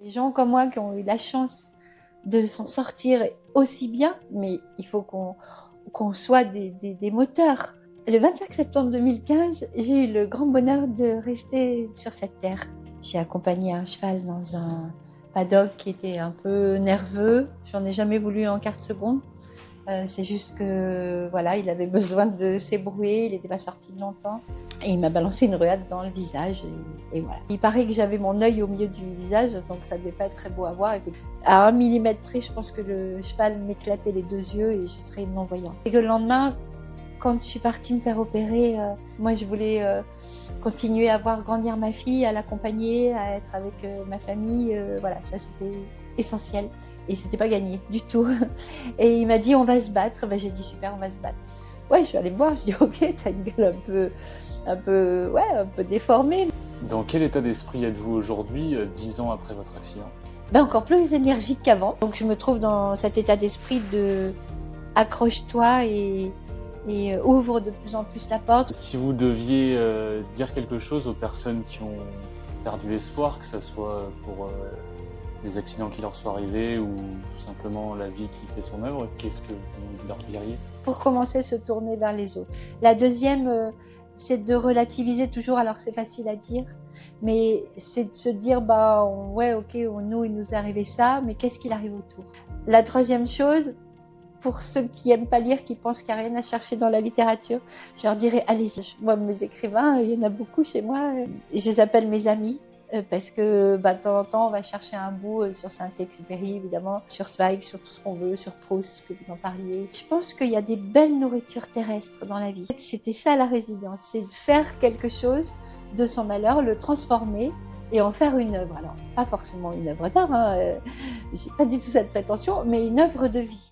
Des gens comme moi qui ont eu la chance de s'en sortir aussi bien, mais il faut qu'on soit des moteurs. Le 25 septembre 2015, j'ai eu le grand bonheur de rester sur cette terre. J'ai accompagné un cheval dans un paddock qui était un peu nerveux. J'en ai jamais voulu en quart de seconde. C'est juste que voilà, il avait besoin de s'ébrouer, il n'était pas sorti de longtemps. Et il m'a balancé une ruade dans le visage. Et voilà. Il paraît que j'avais mon œil au milieu du visage, donc ça ne devait pas être très beau à voir. À 1 millimètre près, je pense que le cheval m'éclatait les 2 yeux et je serais non-voyante. Et que le lendemain, quand je suis partie me faire opérer, moi je voulais continuer à voir grandir ma fille, à l'accompagner, à être avec ma famille. Voilà, ça c'était essentiel. Et c'était pas gagné du tout. Et il m'a dit on va se battre. Ben, j'ai dit super, on va se battre. Ouais, je suis allée me voir, je dis ok, t'as une gueule un peu déformée. Dans quel état d'esprit êtes-vous aujourd'hui, 10 ans après votre accident? Ben, encore plus énergique qu'avant. Donc je me trouve dans cet état d'esprit de accroche-toi et ouvre de plus en plus la porte. Si vous deviez dire quelque chose aux personnes qui ont perdu espoir, que ce soit pour des accidents qui leur sont arrivés ou tout simplement la vie qui fait son œuvre, qu'est-ce que vous leur diriez? Pour commencer, se tourner vers les autres. La deuxième, c'est de relativiser toujours, alors c'est facile à dire, mais c'est de se dire, bah ouais, ok, nous, il nous est arrivé ça, mais qu'est-ce qu'il arrive autour? La troisième chose, pour ceux qui aiment pas lire, qui pensent qu'il n'y a rien à chercher dans la littérature, je leur dirais, allez-y. Moi, mes écrivains, il y en a beaucoup chez moi, je les appelle mes amis. Parce que de temps en temps, on va chercher un bout sur Saint-Exupéry, évidemment, sur Zweig, sur tout ce qu'on veut, sur Proust, que vous en parliez. Je pense qu'il y a des belles nourritures terrestres dans la vie. C'était ça la résidence, c'est de faire quelque chose de son malheur, le transformer et en faire une œuvre. Alors, pas forcément une œuvre d'art, j'ai pas du tout cette prétention, mais une œuvre de vie.